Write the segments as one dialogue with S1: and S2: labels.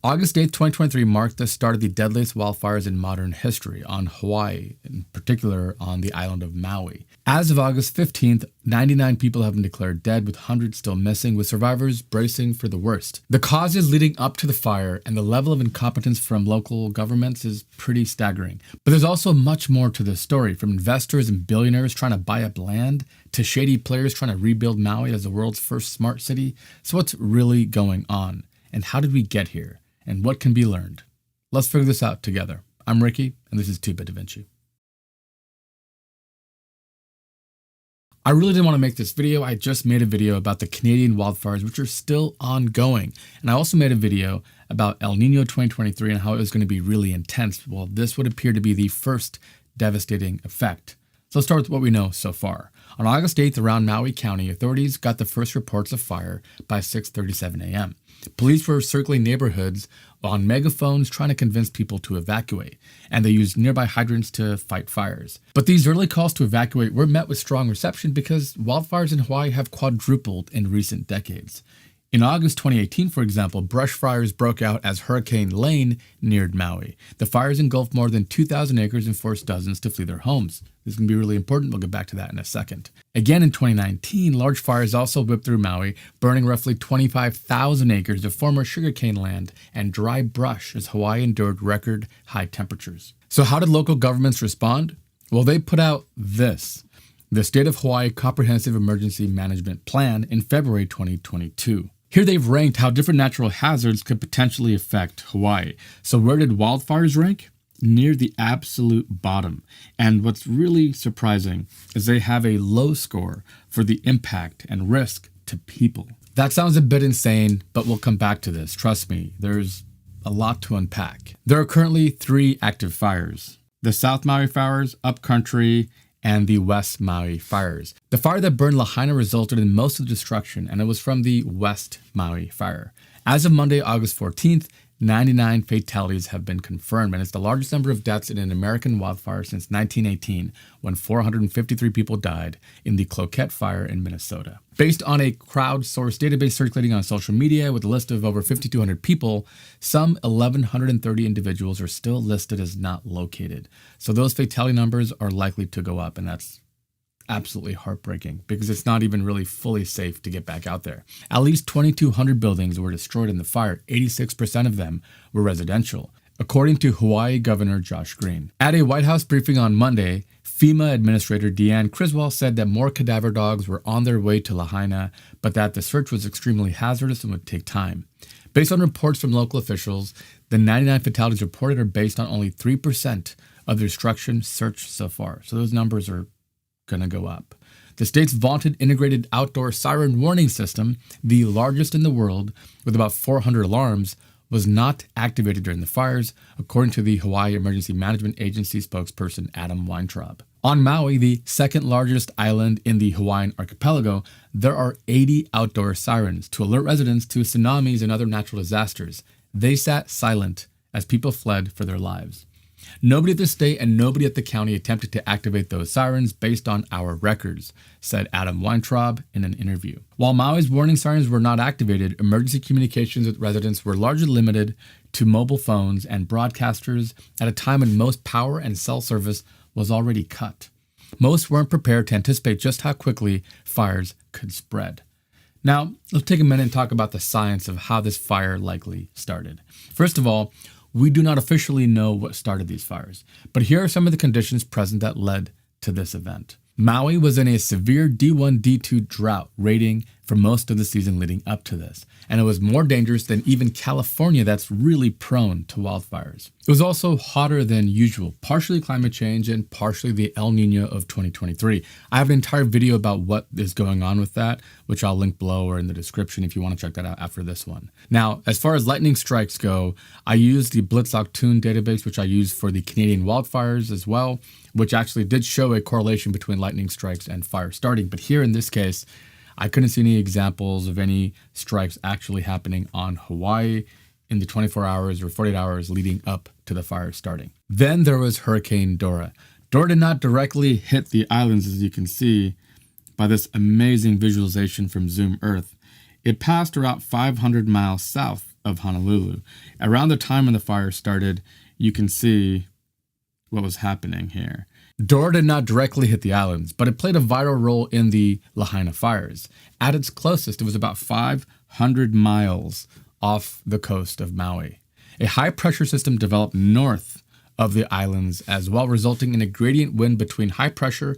S1: August 8th, 2023 marked the start of the deadliest wildfires in modern history on Hawaii, in particular on the island of Maui. As of August 15th, 99 people have been declared dead, with hundreds still missing, with survivors bracing for the worst. The causes leading up to the fire and the level of incompetence from local governments is pretty staggering. But there's also much more to this story, from investors and billionaires trying to buy up land to shady players trying to rebuild Maui as the world's first smart city. So what's really going on? And how did we get here? And what can be learned? Let's figure this out together. I'm Ricky, and this is Two Bit da Vinci. I really didn't want to make this video. I just made a video about the Canadian wildfires, which are still ongoing. And I also made a video about El Nino 2023 and how it was going to be really intense. Well, this would appear to be the first devastating effect. So let's start with what we know so far. On August 8th, around Maui County, authorities got the first reports of fire by 6:37 a.m. Police were circling neighborhoods on megaphones trying to convince people to evacuate, and they used nearby hydrants to fight fires. But these early calls to evacuate were met with strong reception because wildfires in Hawaii have quadrupled in recent decades. In August 2018, for example, brush fires broke out as Hurricane Lane neared Maui. The fires engulfed more than 2,000 acres and forced dozens to flee their homes. This is going to be really important. We'll get back to that in a second. Again, in 2019, large fires also whipped through Maui, burning roughly 25,000 acres of former sugarcane land and dry brush as Hawaii endured record high temperatures. So how did local governments respond? Well, they put out this, the State of Hawaii Comprehensive Emergency Management Plan, in February 2022. Here they've ranked how different natural hazards could potentially affect Hawaii. So where did wildfires rank? Near the absolute bottom. And what's really surprising is they have a low score for the impact and risk to people. That sounds a bit insane, but we'll come back to this. Trust me, there's a lot to unpack. There are currently 3 active fires: the South Maui Fires, Upcountry, and the West Maui Fires. The fire that burned Lahaina resulted in most of the destruction, and it was from the West Maui Fire. As of Monday, August 14th, 99 fatalities have been confirmed, and it's the largest number of deaths in an American wildfire since 1918, when 453 people died in the Cloquet Fire in Minnesota. Based on a crowdsourced database circulating on social media with a list of over 5,200 people, some 1,130 individuals are still listed as not located. So those fatality numbers are likely to go up, and that's absolutely heartbreaking because it's not even really fully safe to get back out there. At least 2,200 buildings were destroyed in the fire. 86% of them were residential, according to Hawaii Governor Josh Green. At a White House briefing on Monday, FEMA Administrator Deanne Criswell said that more cadaver dogs were on their way to Lahaina, but that the search was extremely hazardous and would take time. Based on reports from local officials, the 99 fatalities reported are based on only 3% of the destruction searched so far. So those numbers are going to go up. The state's vaunted integrated outdoor siren warning system, the largest in the world with about 400 alarms, was not activated during the fires, according to the Hawaii Emergency Management Agency spokesperson Adam Weintraub. On Maui, the second largest island in the Hawaiian archipelago, there are 80 outdoor sirens to alert residents to tsunamis and other natural disasters. They sat silent as people fled for their lives. Nobody at the state and nobody at the county attempted to activate those sirens based on our records, said Adam Weintraub in an interview. While Maui's warning sirens were not activated, emergency communications with residents were largely limited to mobile phones and broadcasters at a time when most power and cell service was already cut. Most weren't prepared to anticipate just how quickly fires could spread. Now, let's take a minute and talk about the science of how this fire likely started. First of all, we do not officially know what started these fires, but here are some of the conditions present that led to this event. Maui was in a severe D1, D2 drought rating for most of the season leading up to this, and it was more dangerous than even California, that's really prone to wildfires. It was also hotter than usual, partially climate change and partially the El Nino of 2023. I have an entire video about what is going on with that, which I'll link below or in the description if you want to check that out after this one. Now, as far as lightning strikes go, I used the Blitz-Octoon database, which I used for the Canadian wildfires as well, which actually did show a correlation between lightning strikes and fire starting. But here in this case, I couldn't see any examples of any strikes actually happening on Hawaii in the 24 hours or 48 hours leading up to the fire starting. Then there was Hurricane Dora. Dora did not directly hit the islands, as you can see by this amazing visualization from Zoom Earth. It passed about 500 miles south of Honolulu. Around the time when the fire started, you can see what was happening here. Dora did not directly hit the islands, but it played a vital role in the Lahaina fires. At its closest, it was about 500 miles off the coast of Maui. A high-pressure system developed north of the islands as well, resulting in a gradient wind between high pressure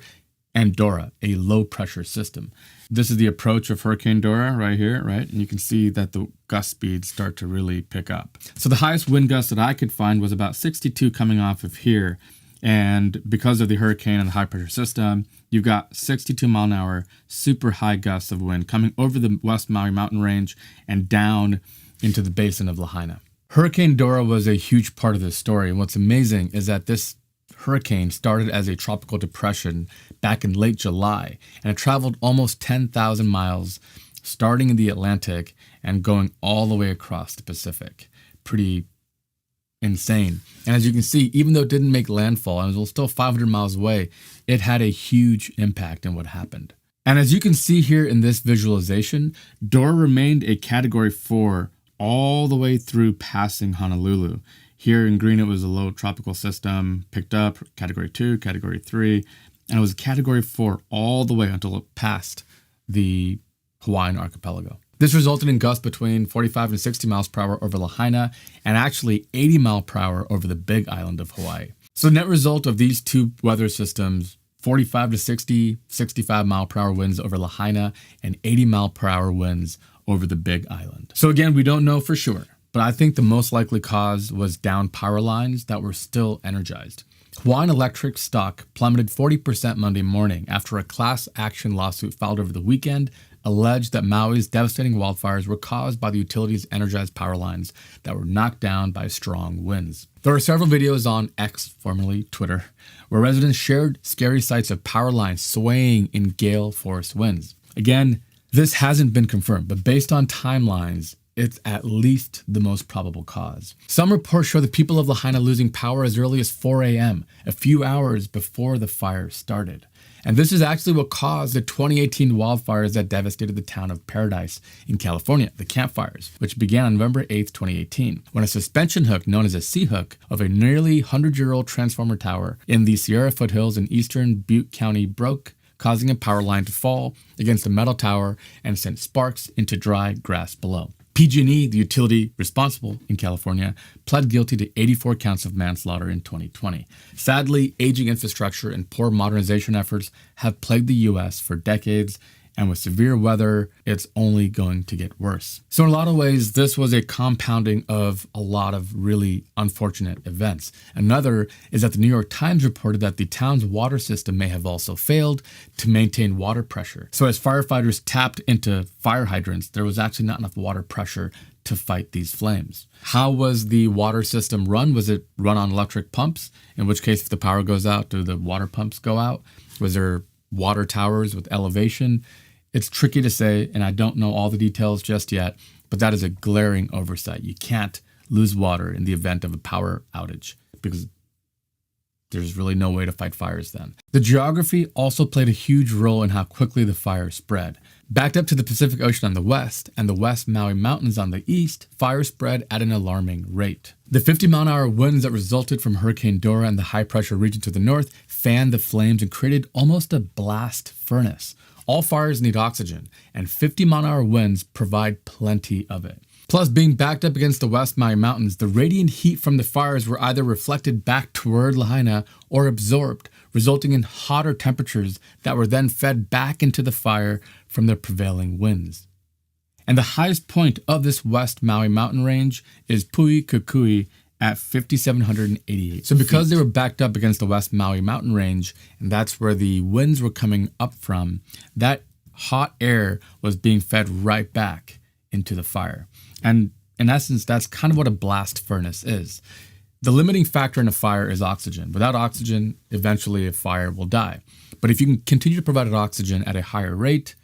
S1: and Dora, a low-pressure system. This is the approach of Hurricane Dora right here, right? And you can see that the gust speeds start to really pick up. So the highest wind gust that I could find was about 62 coming off of here. And because of the hurricane and the high-pressure system, you've got 62 mile an hour, super high gusts of wind coming over the West Maui mountain range and down into the basin of Lahaina. Hurricane Dora was a huge part of this story. And what's amazing is that this hurricane started as a tropical depression back in late July, and it traveled almost 10,000 miles, starting in the Atlantic and going all the way across the Pacific. Pretty insane. And as you can see, even though it didn't make landfall and it was still 500 miles away, it had a huge impact in what happened. And as you can see here in this visualization, Dora remained a Category 4 all the way through passing Honolulu. Here in green, it was a low tropical system, picked up Category 2, Category 3, and it was Category 4 all the way until it passed the Hawaiian archipelago. This resulted in gusts between 45 and 60 miles per hour over Lahaina and actually 80 mile per hour over the Big Island of Hawaii. So net result of these two weather systems, 45 to 60, 65 mile per hour winds over Lahaina and 80 mile per hour winds over the Big Island. So again, we don't know for sure, but I think the most likely cause was downed power lines that were still energized. Hawaiian Electric stock plummeted 40% Monday morning after a class action lawsuit filed over the weekend alleged that Maui's devastating wildfires were caused by the utility's energized power lines that were knocked down by strong winds. There are several videos on X, formerly Twitter, where residents shared scary sights of power lines swaying in gale-force winds. Again, this hasn't been confirmed, but based on timelines, it's at least the most probable cause. Some reports show the people of Lahaina losing power as early as 4 a.m., a few hours before the fire started. And this is actually what caused the 2018 wildfires that devastated the town of Paradise in California, the Camp Fires, which began on November 8, 2018, when a suspension hook known as a C-hook of a nearly 100-year-old transformer tower in the Sierra foothills in eastern Butte County broke, causing a power line to fall against the metal tower and sent sparks into dry grass below. PG&E, the utility responsible in California, pled guilty to 84 counts of manslaughter in 2020. Sadly, aging infrastructure and poor modernization efforts have plagued the U.S. for decades, and with severe weather, it's only going to get worse. So in a lot of ways, this was a compounding of a lot of really unfortunate events. Another is that the New York Times reported that the town's water system may have also failed to maintain water pressure. So as firefighters tapped into fire hydrants, there was actually not enough water pressure to fight these flames. How was the water system run? Was it run on electric pumps? In which case, if the power goes out, do the water pumps go out? Was there water towers with elevation? It's tricky to say, and I don't know all the details just yet, but that is a glaring oversight. You can't lose water in the event of a power outage because there's really no way to fight fires then. The geography also played a huge role in how quickly the fire spread. Backed up to the Pacific Ocean on the west and the West Maui Mountains on the east, fire spread at an alarming rate. The 50-mile-an-hour winds that resulted from Hurricane Dora and the high-pressure region to the north fanned the flames and created almost a blast furnace. All fires need oxygen, and 50-mile-an-hour winds provide plenty of it. Plus, being backed up against the West Maui Mountains, the radiant heat from the fires were either reflected back toward Lahaina or absorbed, resulting in hotter temperatures that were then fed back into the fire from the prevailing winds. And the highest point of this West Maui mountain range is Pui Kukui at 5,788. So because they were backed up against the West Maui mountain range, and that's where the winds were coming up from, that hot air was being fed right back into the fire. And in essence, that's kind of what a blast furnace is. The limiting factor in a fire is oxygen. Without oxygen, eventually a fire will die. But if you can continue to provide oxygen at a higher rate,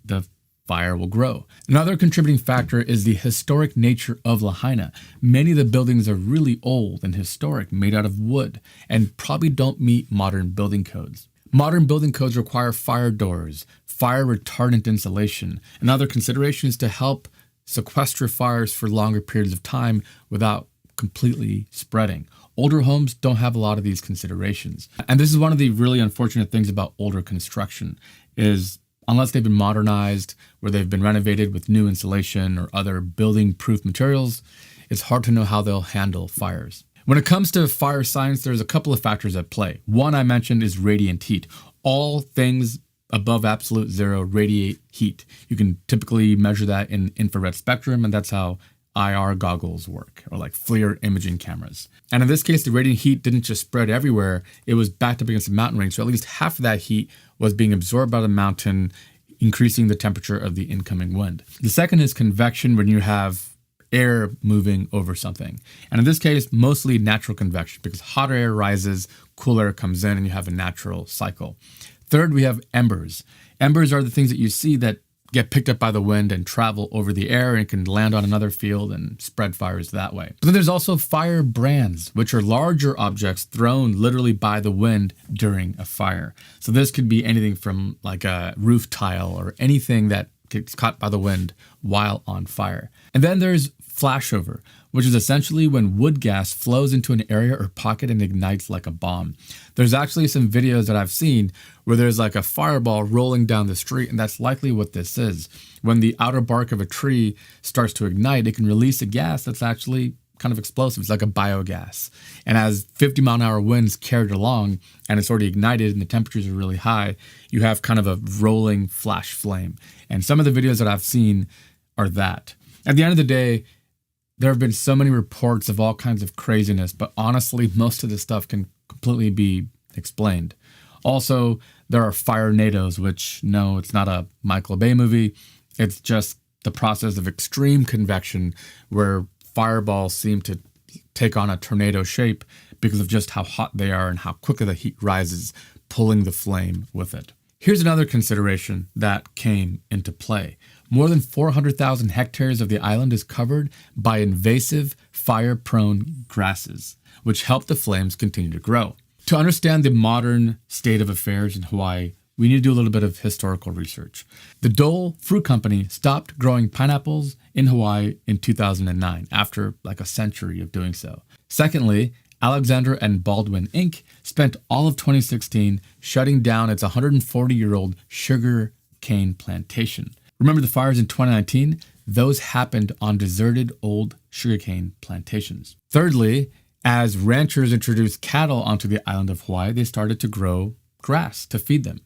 S1: the fire will grow. Another contributing factor is the historic nature of Lahaina. Many of the buildings are really old and historic, made out of wood, and probably don't meet modern building codes. Modern building codes require fire doors, fire retardant insulation, and other considerations to help sequester fires for longer periods of time without completely spreading. Older homes don't have a lot of these considerations. And this is one of the really unfortunate things about older construction is unless they've been modernized, where they've been renovated with new insulation or other building-proof materials, it's hard to know how they'll handle fires. When it comes to fire science, there's a couple of factors at play. One I mentioned is radiant heat. All things above absolute zero radiate heat. You can typically measure that in infrared spectrum, and that's how IR goggles work, or like FLIR imaging cameras. And in this case, the radiant heat didn't just spread everywhere, it was backed up against the mountain range, so at least half of that heat was being absorbed by the mountain, increasing the temperature of the incoming wind. The second is convection, when you have air moving over something. And in this case, mostly natural convection, because hotter air rises, cool air comes in, and you have a natural cycle. Third, we have embers. Embers are the things that you see that get picked up by the wind and travel over the air and can land on another field and spread fires that way. But then there's also firebrands, which are larger objects thrown literally by the wind during a fire. So this could be anything from like a roof tile or anything that gets caught by the wind while on fire. And then there's flashover, which is essentially when wood gas flows into an area or pocket and ignites like a bomb. There's actually some videos that I've seen where there's like a fireball rolling down the street, and that's likely what this is. When the outer bark of a tree starts to ignite, it can release a gas that's actually kind of explosive. It's like a biogas. And as 50-mile-an-hour winds carry it along and it's already ignited and the temperatures are really high, you have kind of a rolling flash flame. And some of the videos that I've seen are that. At the end of the day, there have been so many reports of all kinds of craziness, but honestly, most of this stuff can completely be explained. Also, there are fire tornadoes, which, no, it's not a Michael Bay movie. It's just the process of extreme convection where fireballs seem to take on a tornado shape because of just how hot they are and how quickly the heat rises, pulling the flame with it. Here's another consideration that came into play. More than 400,000 hectares of the island is covered by invasive, fire-prone grasses, which help the flames continue to grow. To understand the modern state of affairs in Hawaii, we need to do a little bit of historical research. The Dole Fruit Company stopped growing pineapples in Hawaii in 2009, after like a century of doing so. Secondly, Alexander and Baldwin Inc. spent all of 2016 shutting down its 140-year-old sugar cane plantation. Remember the fires in 2019? Those happened on deserted old sugarcane plantations. Thirdly, as ranchers introduced cattle onto the island of Hawaii, they started to grow grass to feed them,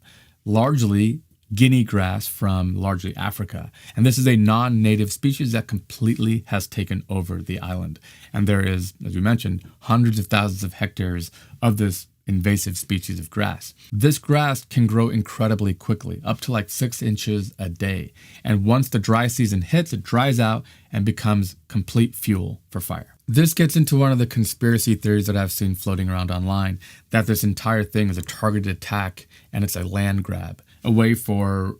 S1: largely guinea grass from largely Africa. And this is a non-native species that completely has taken over the island. And there is, as we mentioned, hundreds of thousands of hectares of this invasive species of grass. This grass can grow incredibly quickly, up to like 6 inches a day. And once the dry season hits, it dries out and becomes complete fuel for fire. This gets into one of the conspiracy theories that I've seen floating around online, that this entire thing is a targeted attack and it's a land grab, a way for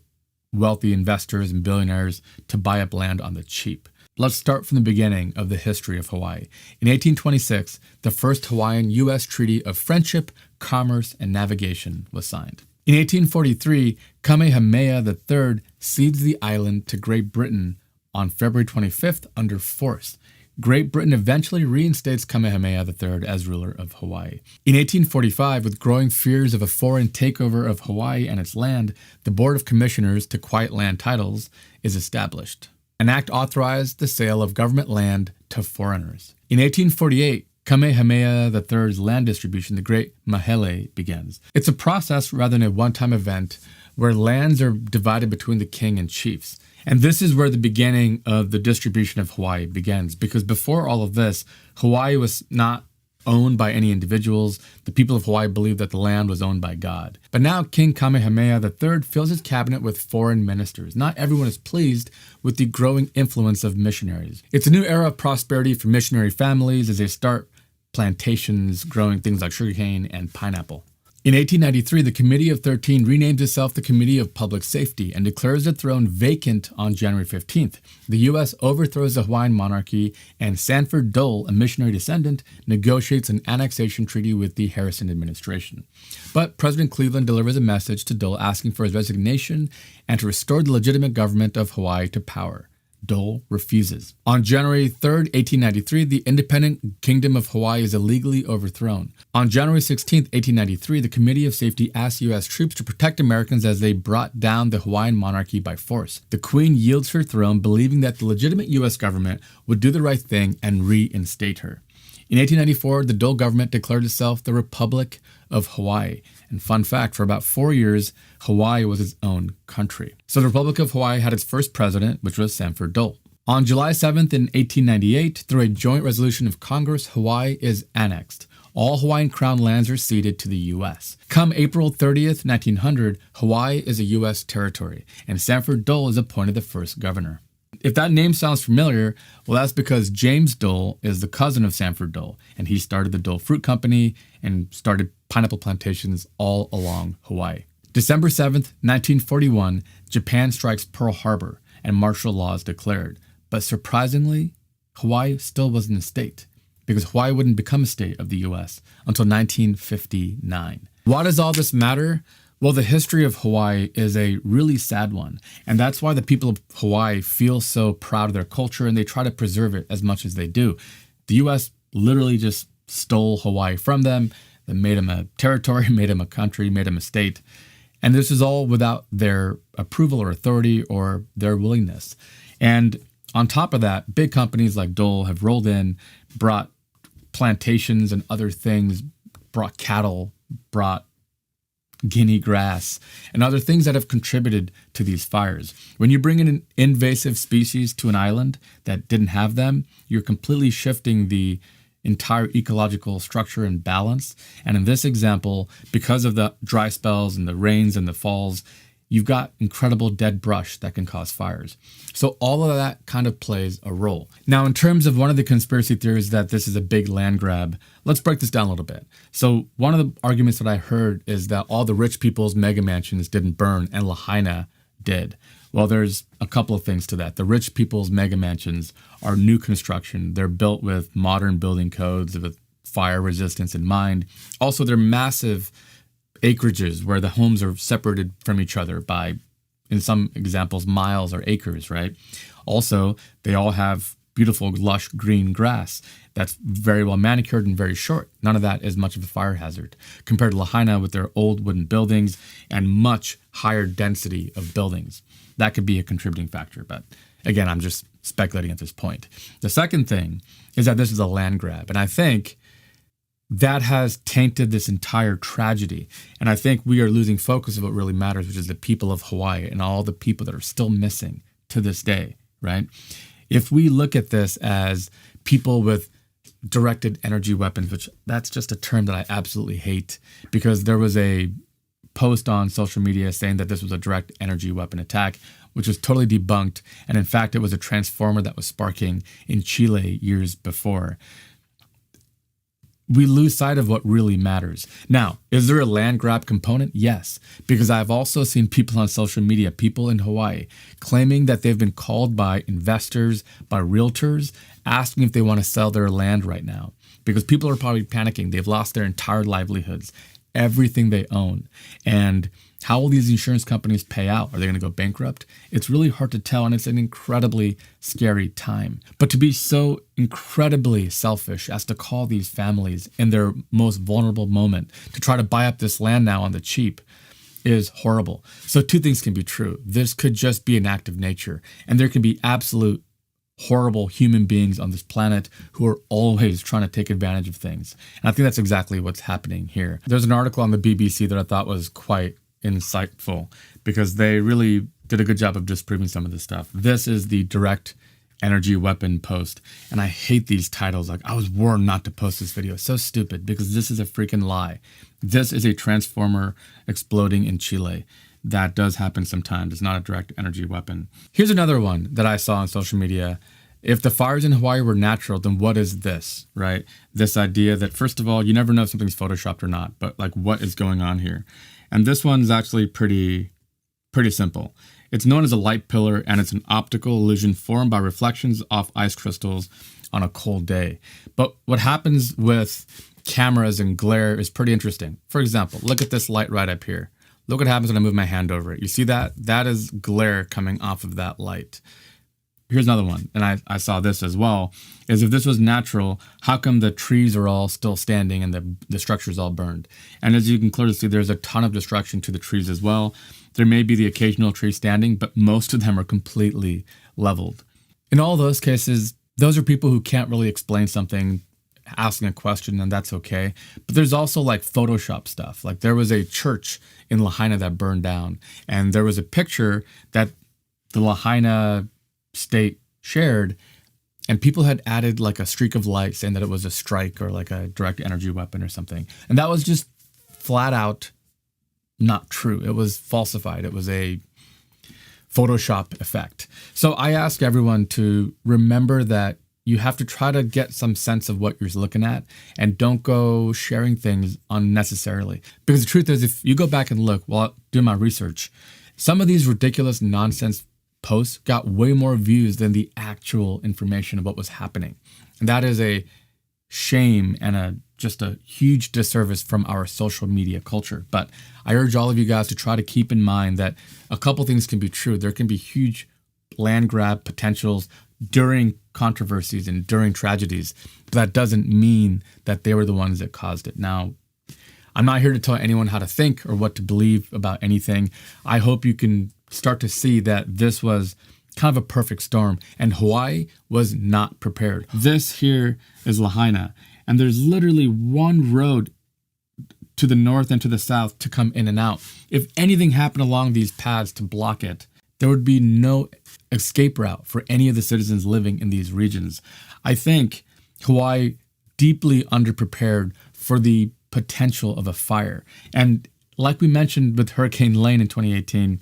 S1: wealthy investors and billionaires to buy up land on the cheap. Let's start from the beginning of the history of Hawaii. In 1826, the first Hawaiian-U.S. Treaty of Friendship, Commerce, and Navigation was signed. In 1843, Kamehameha III cedes the island to Great Britain on February 25th under force. Great Britain eventually reinstates Kamehameha III as ruler of Hawaii. In 1845, with growing fears of a foreign takeover of Hawaii and its land, the Board of Commissioners to Quiet Land Titles is established. An act authorized the sale of government land to foreigners. In 1848, Kamehameha III's land distribution, the Great Mahele, begins. It's a process rather than a one-time event where lands are divided between the king and chiefs. And this is where the beginning of the distribution of Hawaii begins, because before all of this, Hawaii was not owned by any individuals. The people of Hawaii believed that the land was owned by God. But now King Kamehameha III fills his cabinet with foreign ministers. Not everyone is pleased with the growing influence of missionaries. It's a new era of prosperity for missionary families as they start plantations growing things like sugarcane and pineapple. In 1893, the Committee of 13 renames itself the Committee of Public Safety and declares the throne vacant on January 15th. The U.S. overthrows the Hawaiian monarchy, and Sanford Dole, a missionary descendant, negotiates an annexation treaty with the Harrison administration. But President Cleveland delivers a message to Dole asking for his resignation and to restore the legitimate government of Hawaii to power. Dole refuses. On January 3rd, 1893, the independent Kingdom of Hawaii is illegally overthrown. On January 16th, 1893, the Committee of Safety asked U.S. troops to protect Americans as they brought down the Hawaiian monarchy by force. The Queen yields her throne, believing that the legitimate U.S. government would do the right thing and reinstate her. In 1894, the Dole government declared itself the Republic of Hawaii. And fun fact, for about 4 years, Hawaii was its own country. So the Republic of Hawaii had its first president, which was Sanford Dole. On July 7th in 1898, through a joint resolution of Congress, Hawaii is annexed. All Hawaiian crown lands are ceded to the U.S. Come April 30th, 1900, Hawaii is a U.S. territory, and Sanford Dole is appointed the first governor. If that name sounds familiar, well, that's because James Dole is the cousin of Sanford Dole, and he started the Dole Fruit Company and started pineapple plantations all along Hawaii. December 7th, 1941, Japan strikes Pearl Harbor, and martial law is declared. But surprisingly, Hawaii still wasn't a state, because Hawaii wouldn't become a state of the U.S. until 1959. Why does all this matter? Well, the history of Hawaii is a really sad one, and that's why the people of Hawaii feel so proud of their culture and they try to preserve it as much as they do. The U.S. literally just stole Hawaii from them. They made them a territory, made them a country, made them a state. And this is all without their approval or authority or their willingness. And on top of that, big companies like Dole have rolled in, brought plantations and other things, brought cattle, brought guinea grass, and other things that have contributed to these fires. When you bring in an invasive species to an island that didn't have them, you're completely shifting the entire ecological structure and balance. And in this example, because of the dry spells and the rains and the falls, you've got incredible dead brush that can cause fires. So all of that kind of plays a role. Now, in terms of one of the conspiracy theories that this is a big land grab, let's break this down a little bit. So one of the arguments that I heard is that all the rich people's mega mansions didn't burn and Lahaina did. Well, there's a couple of things to that. The rich people's mega mansions are new construction. They're built with modern building codes with fire resistance in mind. Also, they're massive acreages where the homes are separated from each other by, in some examples, miles or acres, right? Also, they all have beautiful, lush green grass that's very well manicured and very short. None of that is much of a fire hazard compared to Lahaina with their old wooden buildings and much higher density of buildings. That could be a contributing factor, but again, I'm just speculating at this point. The second thing is that this is a land grab, and I think that has tainted this entire tragedy. And I think we are losing focus of what really matters, which is the people of Hawaii and all the people that are still missing to this day, right? If we look at this as people with directed energy weapons, which that's just a term that I absolutely hate, because there was a post on social media saying that this was a direct energy weapon attack, which was totally debunked. And in fact, it was a transformer that was sparking in Chile years before. We lose sight of what really matters. Now, is there a land grab component? Yes, because I've also seen people on social media, people in Hawaii, claiming that they've been called by investors, by realtors, asking if they want to sell their land right now. Because people are probably panicking. They've lost their entire livelihoods, everything they own. And how will these insurance companies pay out? Are they going to go bankrupt? It's really hard to tell, and it's an incredibly scary time. But to be so incredibly selfish as to call these families in their most vulnerable moment to try to buy up this land now on the cheap is horrible. So two things can be true. This could just be an act of nature, and there can be absolute horrible human beings on this planet who are always trying to take advantage of things. And I think that's exactly what's happening here. There's an article on the BBC that I thought was quite insightful because they really did a good job of disproving some of this stuff. This is the direct energy weapon post. And I hate these titles. Like, I was warned not to post this video. It's so stupid because this is a freaking lie. This is a transformer exploding in Chile. That does happen sometimes. It's not a direct energy weapon. Here's another one that I saw on social media. If the fires in Hawaii were natural, then what is this, right? This idea that, first of all, you never know if something's photoshopped or not, but like, what is going on here? And this one's actually pretty simple. It's known as a light pillar, and it's an optical illusion formed by reflections off ice crystals on a cold day. But what happens with cameras and glare is pretty interesting. For example, look at this light right up here. Look what happens when I move my hand over it. You see that? That is glare coming off of that light. here's another one, and I saw this as well, is if this was natural, how come the trees are all still standing and the structure's all burned? And as you can clearly see, there's a ton of destruction to the trees as well. There may be the occasional tree standing, but most of them are completely leveled. In all those cases, those are people who can't really explain something, asking a question, and that's okay. But there's also like Photoshop stuff. Like there was a church in Lahaina that burned down, and there was a picture that the Lahaina state shared, and people had added like a streak of light saying that it was a strike or like a direct energy weapon or something. And that was just flat out not true. It was falsified. It was a Photoshop effect. So I ask everyone to remember that you have to try to get some sense of what you're looking at, and don't go sharing things unnecessarily. Because the truth is, if you go back and look while doing my research, some of these ridiculous nonsense posts got way more views than the actual information of what was happening. And that is a shame and just a huge disservice from our social media culture. But I urge all of you guys to try to keep in mind that a couple things can be true. There can be huge land grab potentials during controversies and during tragedies, but that doesn't mean that they were the ones that caused it. Now, I'm not here to tell anyone how to think or what to believe about anything. I hope you can start to see that this was kind of a perfect storm, and Hawaii was not prepared. This here is Lahaina, and there's literally one road to the north and to the south to come in and out. If anything happened along these paths to block it, there would be no escape route for any of the citizens living in these regions. I think Hawaii deeply underprepared for the potential of a fire. And like we mentioned with Hurricane Lane in 2018,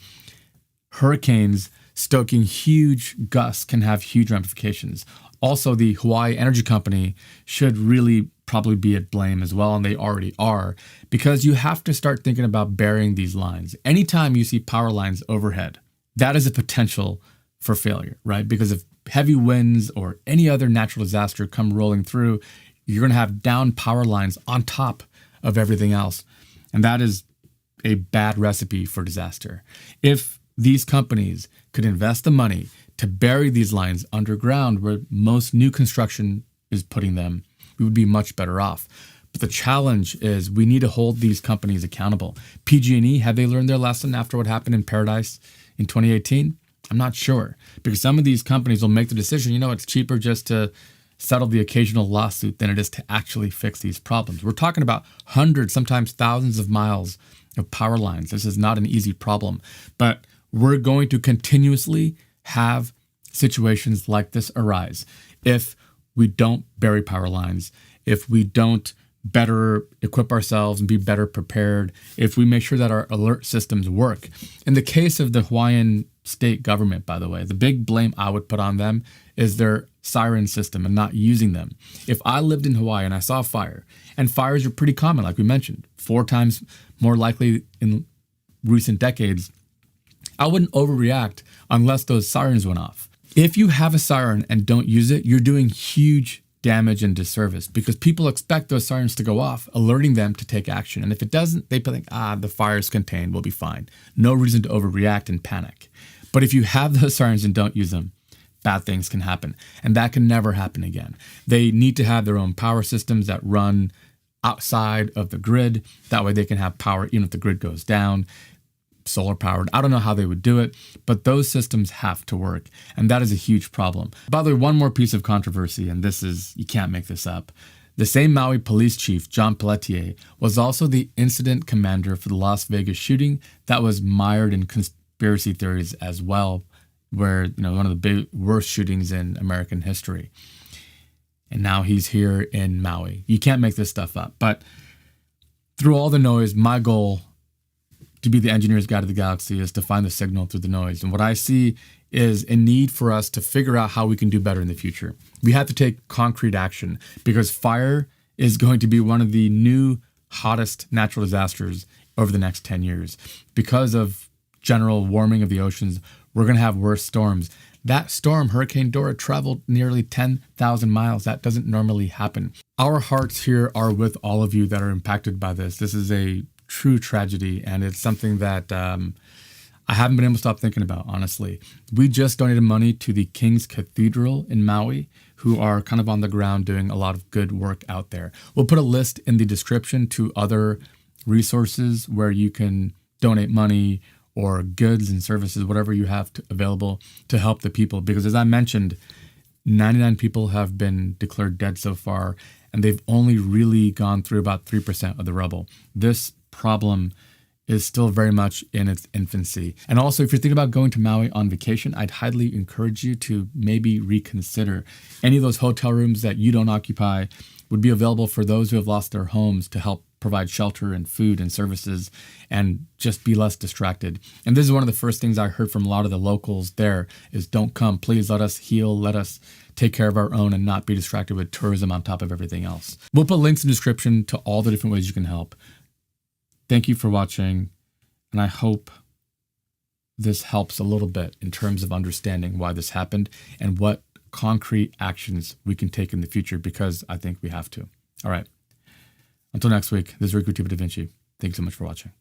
S1: hurricanes stoking huge gusts can have huge ramifications. Also, the Hawaii Energy Company should really probably be at blame as well, and they already are, because you have to start thinking about burying these lines. Anytime you see power lines overhead, that is a potential for failure, right? Because if heavy winds or any other natural disaster come rolling through, you're going to have down power lines on top of everything else. And that is a bad recipe for disaster. If these companies could invest the money to bury these lines underground where most new construction is putting them, we would be much better off. But the challenge is we need to hold these companies accountable. PG&E, have they learned their lesson after what happened in Paradise in 2018? I'm not sure, because some of these companies will make the decision, it's cheaper just to settle the occasional lawsuit than it is to actually fix these problems. We're talking about hundreds, sometimes thousands of miles of power lines. This is not an easy problem, but we're going to continuously have situations like this arise if we don't bury power lines, if we don't better equip ourselves and be better prepared, if we make sure that our alert systems work. In the case of the Hawaiian state government, by the way, the big blame I would put on them is their siren system and not using them. If I lived in Hawaii and I saw a fire, and fires are pretty common, like we mentioned, 4 times more likely in recent decades, I wouldn't overreact unless those sirens went off. If you have a siren and don't use it, you're doing huge damage and disservice, because people expect those sirens to go off, alerting them to take action. And if it doesn't, they think, the fire's contained, we'll be fine. No reason to overreact and panic. But if you have those sirens and don't use them, bad things can happen. And that can never happen again. They need to have their own power systems that run outside of the grid. That way they can have power even if the grid goes down. Solar powered. I don't know how they would do it, but those systems have to work. And that is a huge problem. By the way, one more piece of controversy, and this is, you can't make this up. The same Maui police chief, John Pelletier, was also the incident commander for the Las Vegas shooting that was mired in conspiracy theories as well, where, one of the big worst shootings in American history. And now he's here in Maui. You can't make this stuff up. But through all the noise, my goal to be the engineer's guide to the galaxy is to find the signal through the noise. And what I see is a need for us to figure out how we can do better in the future. We have to take concrete action, because fire is going to be one of the new hottest natural disasters over the next 10 years. Because of general warming of the oceans, we're going to have worse storms. That storm, Hurricane Dora, traveled nearly 10,000 miles. That doesn't normally happen. Our hearts here are with all of you that are impacted by this. This is a true tragedy, and it's something that I haven't been able to stop thinking about, honestly. We just donated money to the King's Cathedral in Maui, who are kind of on the ground doing a lot of good work out there. We'll put a list in the description to other resources where you can donate money or goods and services, whatever you have available to help the people. Because as I mentioned, 99 people have been declared dead so far, and they've only really gone through about 3% of the rubble. This problem is still very much in its infancy. And also, if you're thinking about going to Maui on vacation, I'd highly encourage you to maybe reconsider. Any of those hotel rooms that you don't occupy would be available for those who have lost their homes to help provide shelter and food and services and just be less distracted. And this is one of the first things I heard from a lot of the locals there is don't come, please let us heal, let us take care of our own and not be distracted with tourism on top of everything else. We'll put links in the description to all the different ways you can help. Thank you for watching, and I hope this helps a little bit in terms of understanding why this happened and what concrete actions we can take in the future, because I think we have to. All right. Until next week, this is Two Bit da Vinci. Thanks so much for watching.